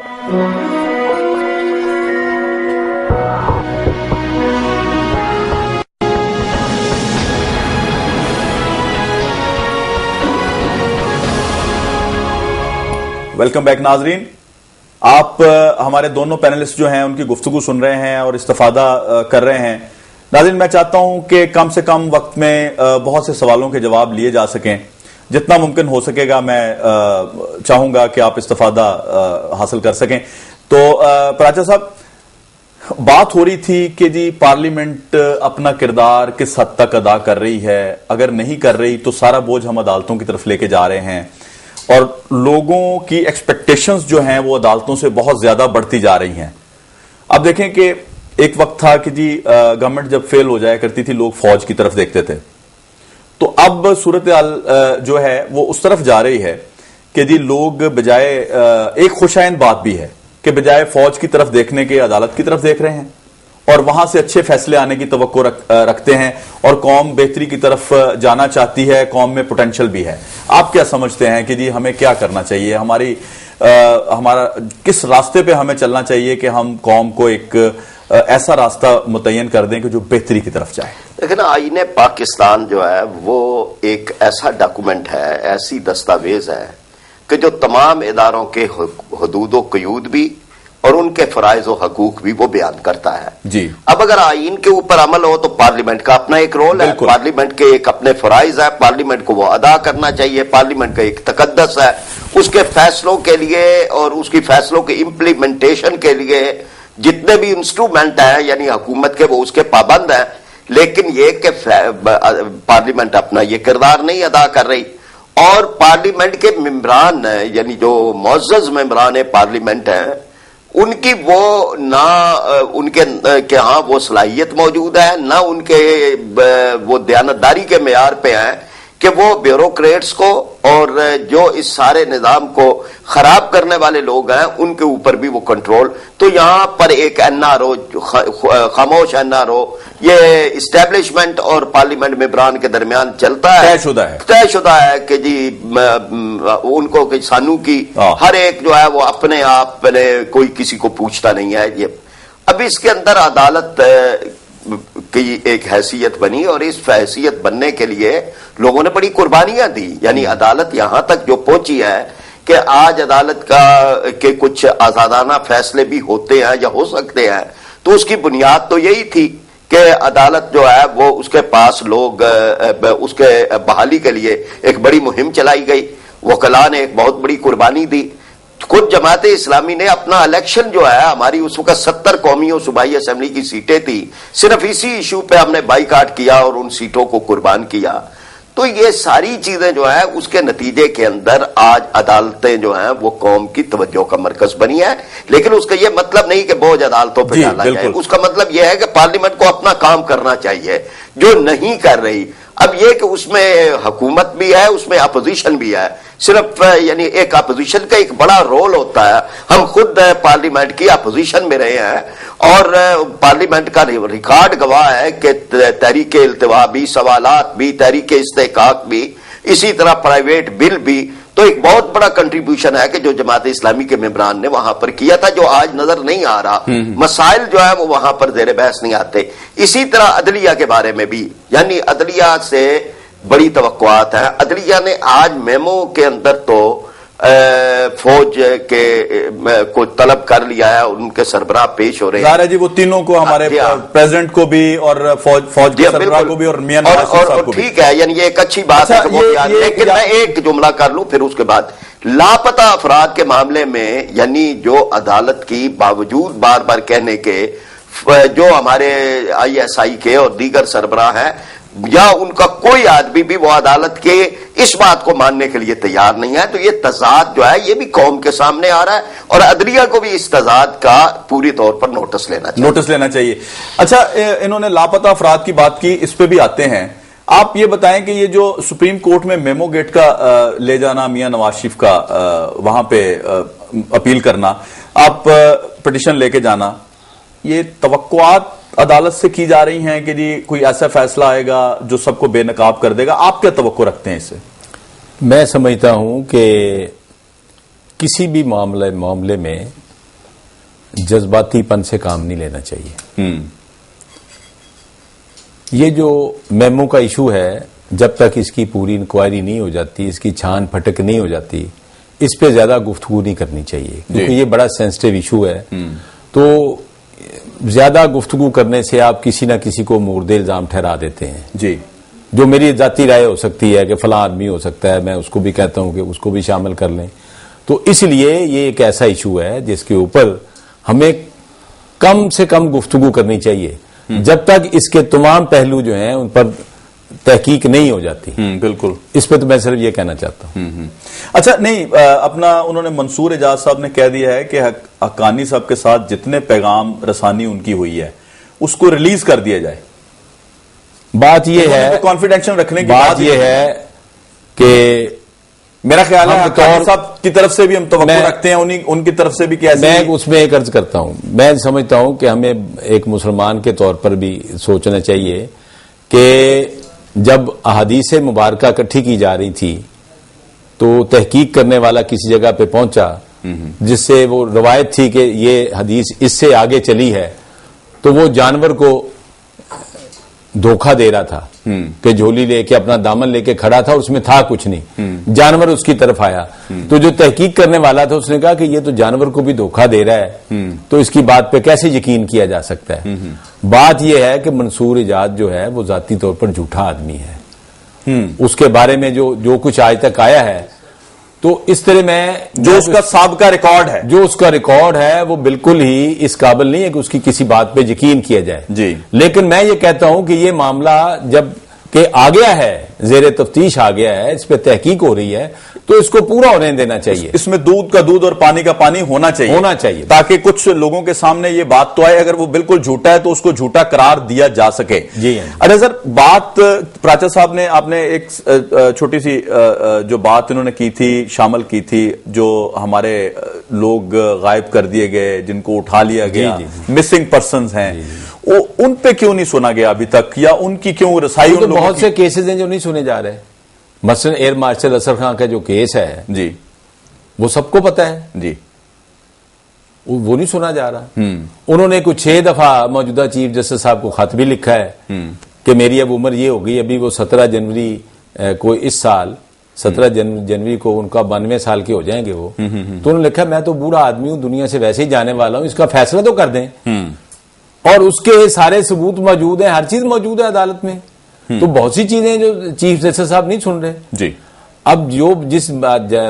Welcome back ناظرین، آپ ہمارے دونوں پینلسٹ جو ہیں ان کی گفتگو سن رہے ہیں اور استفادہ کر رہے ہیں۔ ناظرین، میں چاہتا ہوں کہ کم سے کم وقت میں بہت سے سوالوں کے جواب لیے جا سکیں، جتنا ممکن ہو سکے گا میں چاہوں گا کہ آپ استفادہ حاصل کر سکیں۔ تو پراچا صاحب، بات ہو رہی تھی کہ جی پارلیمنٹ اپنا کردار کس حد تک ادا کر رہی ہے، اگر نہیں کر رہی تو سارا بوجھ ہم عدالتوں کی طرف لے کے جا رہے ہیں، اور لوگوں کی ایکسپیکٹیشنز جو ہیں وہ عدالتوں سے بہت زیادہ بڑھتی جا رہی ہیں۔ اب دیکھیں کہ ایک وقت تھا کہ جی گورنمنٹ جب فیل ہو جایا کرتی تھی لوگ فوج کی طرف دیکھتے تھے، تو اب صورتحال جو ہے وہ اس طرف جا رہی ہے کہ جی لوگ بجائے ایک خوشائند بات بھی ہے کہ بجائے فوج کی طرف دیکھنے کے عدالت کی طرف دیکھ رہے ہیں اور وہاں سے اچھے فیصلے آنے کی توقع رکھتے ہیں، اور قوم بہتری کی طرف جانا چاہتی ہے، قوم میں پوٹینشل بھی ہے۔ آپ کیا سمجھتے ہیں کہ جی ہمیں کیا کرنا چاہیے، ہمارا کس راستے پہ ہمیں چلنا چاہیے کہ ہم قوم کو ایک ایسا راستہ متعین کر دیں کہ جو بہتری کی طرف جائے؟ لیکن آئین پاکستان جو ہے وہ ایک ایسا ڈاکومنٹ ہے، ایسی دستاویز ہے کہ جو تمام اداروں کے حدود و قیود بھی اور ان کے فرائض و حقوق بھی وہ بیان کرتا ہے۔ جی، اب اگر آئین کے اوپر عمل ہو تو پارلیمنٹ کا اپنا ایک رول ہے، پارلیمنٹ کے ایک اپنے فرائض ہے، پارلیمنٹ کو وہ ادا کرنا چاہیے، پارلیمنٹ کا ایک تقدس ہے، اس کے فیصلوں کے لیے اور اس کی فیصلوں کی امپلیمنٹیشن کے لیے جتنے بھی انسٹرومنٹ ہیں یعنی حکومت کے وہ اس کے پابند ہیں، لیکن یہ کہ پارلیمنٹ اپنا یہ کردار نہیں ادا کر رہی، اور پارلیمنٹ کے ممبران یعنی جو معزز ممبران پارلیمنٹ ہیں ان کی وہ نہ ان کے کہ ہاں وہ صلاحیت موجود ہے، نہ ان کے وہ دیانتداری کے معیار پہ ہیں کہ وہ بیوروکریٹس کو اور جو اس سارے نظام کو خراب کرنے والے لوگ ہیں ان کے اوپر بھی وہ کنٹرول۔ تو یہاں پر ایک این آر او، خاموش این آر او، یہ اسٹیبلشمنٹ اور پارلیمنٹ ممبران کے درمیان چلتا ہے، طے شدہ ہے کہ جی ان کو کہ سانو کی ہر ایک جو ہے وہ اپنے آپ نے کوئی کسی کو پوچھتا نہیں ہے۔ یہ اب اس کے اندر عدالت کی ایک حیثیت بنی، اور اس حیثیت بننے کے لیے لوگوں نے بڑی قربانیاں دی، یعنی عدالت یہاں تک جو پہنچی ہے کہ آج عدالت کے کچھ آزادانہ فیصلے بھی ہوتے ہیں یا ہو سکتے ہیں، تو اس کی بنیاد تو یہی تھی کہ عدالت جو ہے وہ اس کے پاس لوگ اس کے بحالی کے لیے ایک بڑی مہم چلائی گئی، وکلاء نے ایک بہت بڑی قربانی دی۔ خود جماعت اسلامی نے اپنا الیکشن جو ہے، ہماری اس وقت 70 قومی اور صوبائی اسمبلی کی سیٹیں تھی، صرف اسی ایشو پہ ہم نے بائیکاٹ کیا اور ان سیٹوں کو قربان کیا۔ تو یہ ساری چیزیں جو ہیں اس کے نتیجے کے اندر آج عدالتیں جو ہیں وہ قوم کی توجہ کا مرکز بنی ہے، لیکن اس کا یہ مطلب نہیں کہ بوجھ عدالتوں پہ ڈالا جائے، اس کا مطلب یہ ہے کہ پارلیمنٹ کو اپنا کام کرنا چاہیے جو نہیں کر رہی۔ اب یہ کہ اس میں حکومت بھی ہے، اس میں اپوزیشن بھی ہے، صرف یعنی ایک اپوزیشن کا ایک بڑا رول ہوتا ہے۔ ہم خود پارلیمنٹ کی اپوزیشن میں رہے ہیں اور پارلیمنٹ کا ریکارڈ گواہ ہے کہ تحریک التوا بھی، سوالات بھی، تحریک استحقاق بھی، اسی طرح پرائیویٹ بل بھی، تو ایک بہت بڑا کنٹریبیوشن ہے کہ جو جماعت اسلامی کے ممبران نے وہاں پر کیا تھا، جو آج نظر نہیں آ رہا۔ مسائل جو ہے وہ وہاں پر زیر بحث نہیں آتے۔ اسی طرح عدلیہ کے بارے میں بھی، یعنی عدلیہ سے بڑی توقعات ہیں۔ عدلیہ نے آج میمو کے اندر تو فوج کے کو طلب کر لیا ہے، ان کے سربراہ پیش ہو رہے ہیں۔ ظاہر ہے جی وہ تینوں کو، ہمارے پریزیڈنٹ کو بھی اور فوج کے سربراہ کو بھی اور میاں نواز شریف صاحب کو بھی۔ ٹھیک ہے، یعنی یہ ایک اچھی بات ہے، لیکن میں ایک جملہ کر لوں پھر اس کے بعد لاپتہ افراد کے معاملے میں، یعنی جو عدالت کی باوجود بار بار کہنے کے جو ہمارے آئی ایس آئی کے اور دیگر سربراہ ہیں یا ان کا کوئی آدمی بھی وہ عدالت کے اس بات کو ماننے کے لیے تیار نہیں ہے، تو یہ تضاد جو ہے یہ بھی قوم کے سامنے آ رہا ہے، اور عدلیہ کو بھی اس تضاد کا پوری طور پر نوٹس لینا چاہیے۔ اچھا، انہوں نے لاپتہ افراد کی بات کی، اس پہ بھی آتے ہیں۔ آپ یہ بتائیں کہ یہ جو سپریم کورٹ میں میمو گیٹ کا لے جانا، میاں نواز شریف کا وہاں پہ اپیل کرنا، آپ پٹیشن لے کے جانا، یہ توقعات عدالت سے کی جا رہی ہیں کہ جی کوئی ایسا فیصلہ آئے گا جو سب کو بے نقاب کر دے گا؟ آپ کیا توقع رکھتے ہیں اس سے؟ میں سمجھتا ہوں کہ کسی بھی معاملے میں جذباتی پن سے کام نہیں لینا چاہیے. یہ جو میمو کا ایشو ہے، جب تک اس کی پوری انکوائری نہیں ہو جاتی، اس کی چھان پھٹک نہیں ہو جاتی، اس پہ زیادہ گفتگو نہیں کرنی چاہیے، کیونکہ یہ بڑا سینسٹیو ایشو ہے. تو زیادہ گفتگو کرنے سے آپ کسی نہ کسی کو مورد الزام ٹھہرا دیتے ہیں. جی، جو میری ذاتی رائے ہو سکتی ہے کہ فلاں آدمی ہو سکتا ہے، میں اس کو بھی کہتا ہوں کہ اس کو بھی شامل کر لیں. تو اس لیے یہ ایک ایسا ایشو ہے جس کے اوپر ہمیں کم سے کم گفتگو کرنی چاہیے جب تک اس کے تمام پہلو جو ہیں ان پر تحقیق نہیں ہو جاتی. بالکل. اس پہ تو میں صرف یہ کہنا چاہتا ہوں. اچھا، نہیں، اپنا انہوں نے منصور اعجاز صاحب نے کہہ دیا ہے کہ حقانی صاحب کے ساتھ جتنے پیغام رسانی ان کی ہوئی ہے اس کو ریلیز کر دیا جائے. بات یہ ہے، کانفیڈینشل رکھنے کی بات یہ ہے کہ میرا خیال ہے حقانی صاحب کی طرف سے بھی ہم توقع رکھتے ہیں، ان کی طرف سے بھی کیا. میں اس میں ایک عرض کرتا ہوں، میں سمجھتا ہوں کہ ہمیں ایک مسلمان کے طور پر بھی سوچنا چاہیے کہ جب احادیث مبارکہ اکٹھی کی جا رہی تھی تو تحقیق کرنے والا کسی جگہ پہ پہنچا جس سے وہ روایت تھی کہ یہ حدیث اس سے آگے چلی ہے، تو وہ جانور کو دھوکہ دے رہا تھا کہ جھولی لے کے اپنا دامن لے کے کھڑا تھا، اس میں تھا کچھ نہیں، جانور اس کی طرف آیا. تو جو تحقیق کرنے والا تھا اس نے کہا کہ یہ تو جانور کو بھی دھوکہ دے رہا ہے، تو اس کی بات پہ کیسے یقین کیا جا سکتا ہے. بات یہ ہے کہ منصور اعجاز جو ہے وہ ذاتی طور پر جھوٹا آدمی ہے. اس کے بارے میں جو کچھ آج تک آیا ہے، تو اس طرح میں جو اس کا سابقہ ریکارڈ ہے، جو اس کا ریکارڈ ہے وہ بالکل ہی اس قابل نہیں ہے کہ اس کی کسی بات پہ یقین کیا جائے. جی. لیکن میں یہ کہتا ہوں کہ یہ معاملہ جب کہ آ گیا ہے، زیر تفتیش آ گیا ہے، اس پہ تحقیق ہو رہی ہے، تو اس کو پورا ہونے دینا چاہیے. اس میں دودھ کا دودھ اور پانی کا پانی ہونا چاہیے تاکہ کچھ لوگوں کے سامنے یہ بات تو آئے. اگر وہ بالکل جھوٹا ہے تو اس کو جھوٹا قرار دیا جا سکے. جی. اچھا سر، بات پراچا صاحب نے، آپ نے ایک چھوٹی سی جو بات انہوں نے کی تھی، شامل کی تھی، جو ہمارے لوگ غائب کر دیے گئے، جن کو اٹھا لیا گیا، مسنگ پرسنز ہیں، ان پہ کیوں نہیں سنا گیا ابھی تک، یا ان کی کیوں رسائی؟ تو بہت سے کیسز ہیں جو نہیں سنے جا رہے. مثلا ایئر مارشل اصغر خان کا جو کیس ہے، جی، وہ سب کو پتا ہے. جی. وہ نہیں سنا جا رہا. انہوں نے کچھ 6 دفعہ موجودہ چیف جسٹس صاحب کو خط بھی لکھا ہے کہ میری اب عمر یہ ہو گئی، ابھی وہ 17 جنوری کو اس سال 17 جنوری کو ان کا 92 سال کے ہو جائیں گے وہ. تو انہوں نے لکھا میں تو بوڑھا آدمی ہوں، دنیا سے ویسے ہی جانے والا ہوں، اس کا فیصلہ تو کر دیں. اور اس کے سارے ثبوت موجود ہیں، ہر چیز موجود ہے عدالت میں. تو بہت سی چیزیں جو چیف جسٹس صاحب نہیں سن رہے. جی. اب جس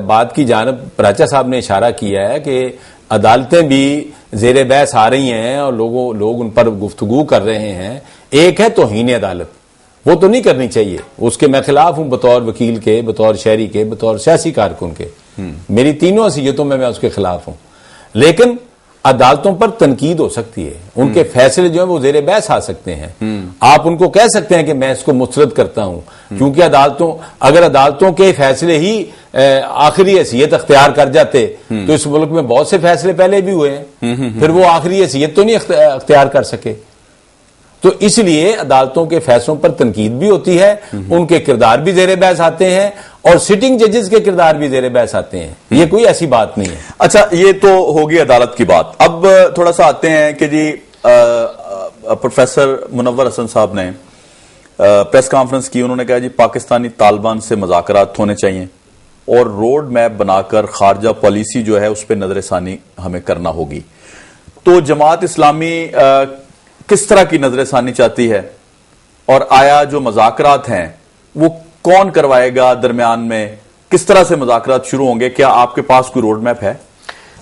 بات کی جانب پراچا صاحب نے اشارہ کیا ہے کہ عدالتیں بھی زیر بحث آ رہی ہیں اور لوگ ان پر گفتگو کر رہے ہیں، ایک ہے توہین عدالت، وہ تو نہیں کرنی چاہیے. اس کے میں خلاف ہوں، بطور وکیل کے، بطور شہری کے، بطور سیاسی کارکن کے. میری تینوں حیثیتوں میں اس کے خلاف ہوں. لیکن عدالتوں پر تنقید ہو سکتی ہے، ان کے فیصلے جو ہیں وہ زیر بحث آ سکتے ہیں. آپ ان کو کہہ سکتے ہیں کہ میں اس کو مسترد کرتا ہوں، کیونکہ اگر عدالتوں کے فیصلے ہی آخری حیثیت اختیار کر جاتے تو اس ملک میں بہت سے فیصلے پہلے بھی ہوئے ہیں، پھر وہ آخری حیثیت تو نہیں اختیار کر سکے. تو اس لیے عدالتوں کے فیصلوں پر تنقید بھی ہوتی ہے، ان کے کردار بھی زیر بحث آتے ہیں، اور سٹنگ ججز کے کردار بھی زیر بحث آتے ہیں. یہ کوئی ایسی بات نہیں ہے. اچھا، یہ تو ہوگی عدالت کی بات. اب تھوڑا سا آتے ہیں کہ جی پروفیسر منور حسن صاحب نے پریس کانفرنس کی. انہوں نے کہا جی پاکستانی طالبان سے مذاکرات ہونے چاہیے اور روڈ میپ بنا کر خارجہ پالیسی جو ہے اس پہ نظر ثانی ہمیں کرنا ہوگی. تو جماعت اسلامی کس طرح کی نظر ثانی چاہتی ہے، اور آیا جو مذاکرات ہیں وہ کون کروائے گا؟ درمیان میں کس طرح سے مذاکرات شروع ہوں گے؟ کیا آپ کے پاس کوئی روڈ میپ ہے؟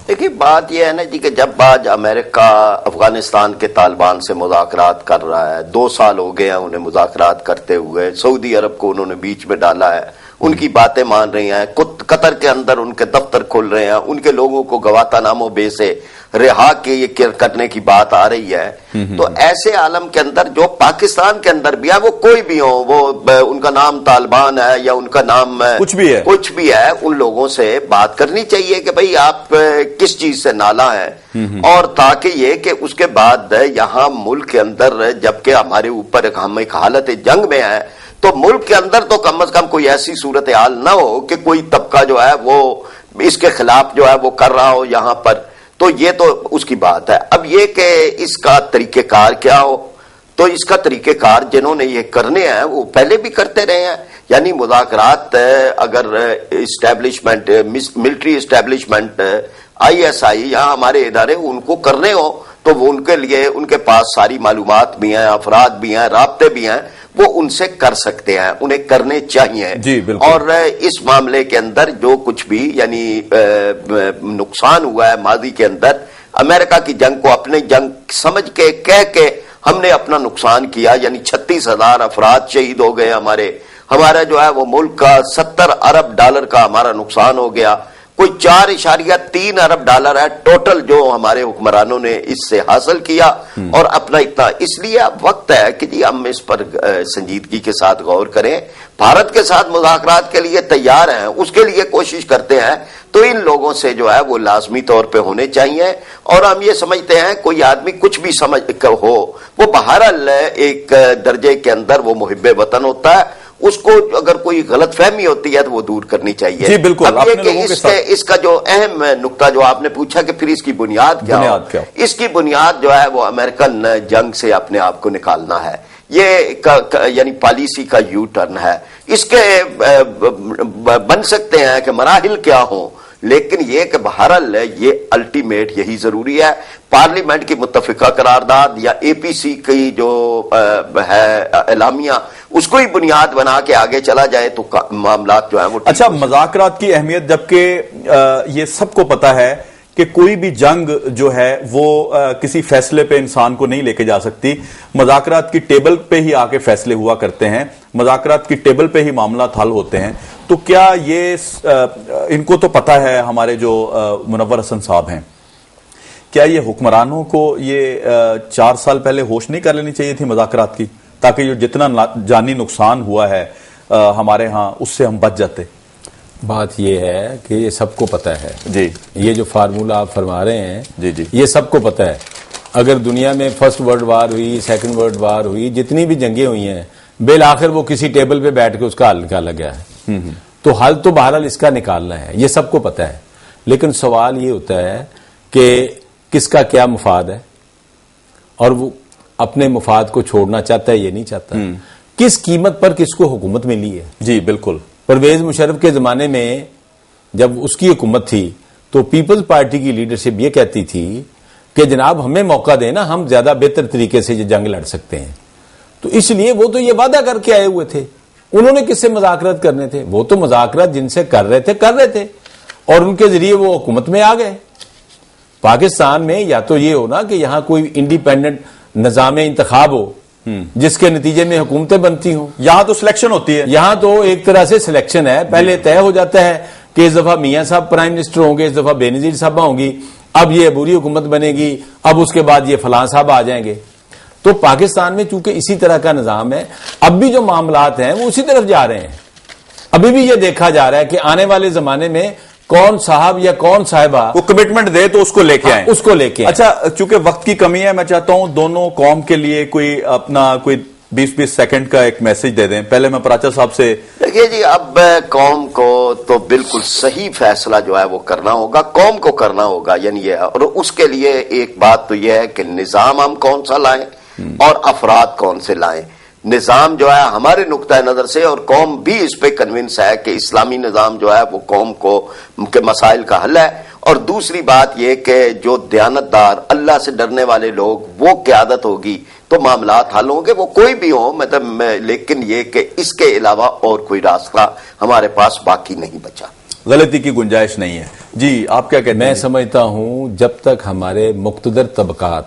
دیکھیے، بات یہ ہے نا جی کہ جب آج امریکہ افغانستان کے طالبان سے مذاکرات کر رہا ہے، 2 سال ہو گئے ہیں انہیں مذاکرات کرتے ہوئے، سعودی عرب کو انہوں نے بیچ میں ڈالا ہے، ان کی باتیں مان رہی ہیں، قطر کے اندر ان کے دفتر کھل رہے ہیں، ان کے لوگوں کو گواتا ناموں بے سے رہا کے یہ کرنے کی بات آ رہی ہے. تو ایسے عالم کے اندر جو پاکستان کے اندر بھی ہے، وہ کوئی بھی ہو، وہ ان کا نام طالبان ہے یا ان کا نام کچھ بھی ہے، ان لوگوں سے بات کرنی چاہیے کہ بھئی آپ کس چیز سے نالا ہے. اور تاکہ یہ کہ اس کے بعد یہاں ملک کے اندر جبکہ ہمارے اوپر ہم ایک حالت جنگ میں ہے، تو ملک کے اندر تو کم از کم کوئی ایسی صورتحال نہ ہو کہ کوئی طبقہ جو ہے وہ اس کے خلاف جو ہے وہ کر رہا ہو یہاں پر. تو یہ تو اس کی بات ہے. اب یہ کہ اس کا طریقہ کار کیا ہو, تو اس کا طریقہ کار جنہوں نے یہ کرنے ہیں وہ پہلے بھی کرتے رہے ہیں. یعنی مذاکرات اگر اسٹیبلشمنٹ, ملٹری اسٹیبلشمنٹ, ISI یا ہمارے ادارے ان کو کرنے ہو تو وہ ان کے لیے ان کے پاس ساری معلومات بھی ہیں, افراد بھی ہیں, رابطے بھی ہیں, وہ ان سے کر سکتے ہیں, انہیں کرنے چاہیے. جی بالکل. اور اس معاملے کے اندر جو کچھ بھی یعنی نقصان ہوا ہے ماضی کے اندر, امریکہ کی جنگ کو اپنی جنگ سمجھ کے کہہ کے ہم نے اپنا نقصان کیا. یعنی 36,000 افراد شہید ہو گئے ہمارا جو ہے وہ ملک کا $70 ارب کا ہمارا نقصان ہو گیا. کوئی $4.3 ارب ہے ٹوٹل جو ہمارے حکمرانوں نے اس سے حاصل کیا, اور اپنا اتنا. اس لیے اب وقت ہے کہ جی ہم اس پر سنجیدگی کے ساتھ غور کریں. بھارت کے ساتھ مذاکرات کے لیے تیار ہیں, اس کے لیے کوشش کرتے ہیں, تو ان لوگوں سے جو ہے وہ لازمی طور پہ ہونے چاہیے. اور ہم یہ سمجھتے ہیں کوئی آدمی کچھ بھی سمجھ ہو, وہ بہرحال ایک درجے کے اندر وہ محب وطن ہوتا ہے, اس کو اگر کوئی غلط فہمی ہوتی ہے تو وہ دور کرنی چاہیے. جی بالکل. اب یہ کہ اس کا جو اہم نقطہ جو آپ نے پوچھا کہ پھر اس کی بنیاد کیا, اس کی بنیاد جو ہے وہ امریکن جنگ سے اپنے آپ کو نکالنا ہے. یہ یعنی پالیسی کا یو ٹرن ہے. اس کے بن سکتے ہیں کہ مراحل کیا ہوں, لیکن یہ کہ بہرحال یہ الٹیمیٹ یہی ضروری ہے. پارلیمنٹ کی متفقہ قرارداد یا APC کی جو ہے اعلامیہ, اس کو ہی بنیاد بنا کے آگے چلا جائے تو معاملات جو ہیں وہ. اچھا, مذاکرات کی اہمیت, جبکہ یہ سب کو پتا ہے کہ کوئی بھی جنگ جو ہے وہ کسی فیصلے پہ انسان کو نہیں لے کے جا سکتی. مذاکرات کی ٹیبل پہ ہی آ کے فیصلے ہوا کرتے ہیں, مذاکرات کی ٹیبل پہ ہی معاملات حل ہوتے ہیں. تو کیا یہ ان کو تو پتا ہے, ہمارے جو منور حسن صاحب ہیں, کیا یہ حکمرانوں کو یہ 4 سال پہلے ہوش نہیں کر لینی چاہیے تھی مذاکرات کی, تاکہ جو جتنا جانی نقصان ہوا ہے ہمارے ہاں اس سے ہم بچ جاتے؟ بات یہ ہے کہ یہ سب کو پتہ ہے. جی, یہ جو فارمولہ آپ فرما رہے ہیں, جی جی, یہ سب کو پتہ ہے. اگر دنیا میں فرسٹ ورلڈ وار ہوئی, سیکنڈ ورلڈ وار ہوئی, جتنی بھی جنگیں ہوئی ہیں, بالآخر وہ کسی ٹیبل پہ بیٹھ کے اس کا حل نکالا گیا ہے. تو حل تو بہرحال اس کا نکالنا ہے, یہ سب کو پتہ ہے. لیکن سوال یہ ہوتا ہے کہ کس کا کیا مفاد ہے, اور وہ اپنے مفاد کو چھوڑنا چاہتا ہے یہ نہیں چاہتا. کس قیمت پر کس کو حکومت ملی ہے. جی بالکل. پرویز مشرف کے زمانے میں جب اس کی حکومت تھی تو پیپلز پارٹی کی لیڈرشپ یہ کہتی تھی کہ جناب ہمیں موقع دینا, ہم زیادہ بہتر طریقے سے یہ جنگ لڑ سکتے ہیں. تو اس لیے وہ تو یہ وعدہ کر کے آئے ہوئے تھے. انہوں نے کس سے مذاکرات کرنے تھے؟ وہ تو مذاکرات جن سے کر رہے تھے, اور ان کے ذریعے وہ حکومت میں آ گئے. پاکستان میں یا تو یہ ہونا کہ یہاں کوئی انڈیپینڈنٹ نظام انتخاب ہو جس کے نتیجے میں حکومتیں بنتی ہوں. یہاں تو سلیکشن ہوتی ہے, یہاں تو ایک طرح سے سلیکشن ہے. پہلے طے ہو جاتا ہے کہ اس دفعہ میاں صاحب پرائم منسٹر ہوں گے, اس دفعہ بے نظیر صاحبہ ہوں گی, اب یہ عبوری حکومت بنے گی, اب اس کے بعد یہ فلاں صاحب آ جائیں گے. تو پاکستان میں چونکہ اسی طرح کا نظام ہے, اب بھی جو معاملات ہیں وہ اسی طرف جا رہے ہیں. ابھی بھی یہ دیکھا جا رہا ہے کہ آنے والے زمانے میں کون صاحب یا کون صاحبہ وہ کمٹمنٹ دے تو اس کو لے کے آئیں, اس کو لے کے. اچھا, چونکہ وقت کی کمی ہے, میں چاہتا ہوں دونوں قوم کے لیے کوئی اپنا کوئی 20-20 سیکنڈ کا ایک میسج دے دیں. پہلے میں پراچا صاحب سے. دیکھیے جی, اب قوم کو تو بالکل صحیح فیصلہ جو ہے وہ کرنا ہوگا, قوم کو کرنا ہوگا. یعنی یہ, اور اس کے لیے ایک بات تو یہ ہے کہ نظام ہم کون سا لائیں اور افراد کون سے لائیں. نظام جو ہے ہمارے نقطہ نظر سے, اور قوم بھی اس پہ کنونس ہے کہ اسلامی نظام جو ہے وہ قوم کو کے مسائل کا حل ہے. اور دوسری بات یہ کہ جو دیانتدار اللہ سے ڈرنے والے لوگ, وہ قیادت ہوگی تو معاملات حل ہوں گے, وہ کوئی بھی ہوں. مطلب لیکن یہ کہ اس کے علاوہ اور کوئی راستہ ہمارے پاس باقی نہیں بچا, غلطی کی گنجائش نہیں ہے. جی آپ کیا کہتے ہیں؟ میں سمجھتا ہوں جب تک ہمارے مقتدر طبقات,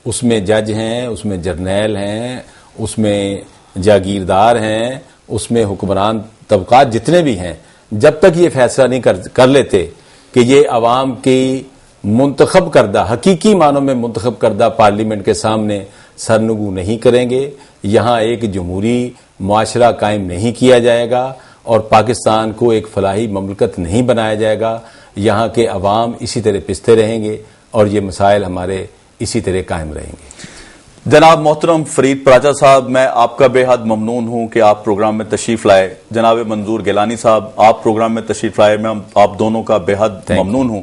اس میں جج ہیں, اس میں جرنیل ہیں, اس میں جاگیردار ہیں, اس میں حکمران طبقات جتنے بھی ہیں, جب تک یہ فیصلہ نہیں کر لیتے کہ یہ عوام کی منتخب کردہ, حقیقی معنوں میں منتخب کردہ پارلیمنٹ کے سامنے سرنگو نہیں کریں گے, یہاں ایک جمہوری معاشرہ قائم نہیں کیا جائے گا, اور پاکستان کو ایک فلاحی مملکت نہیں بنایا جائے گا. یہاں کے عوام اسی طرح پستے رہیں گے, اور یہ مسائل ہمارے اسی طرح قائم رہیں گے. جناب محترم فرید پراچا صاحب, میں آپ کا بے حد ممنون ہوں کہ آپ پروگرام میں تشریف لائے. جناب منظور گیلانی صاحب, آپ پروگرام میں تشریف لائے, میں آپ دونوں کا بے حد ممنون ہوں.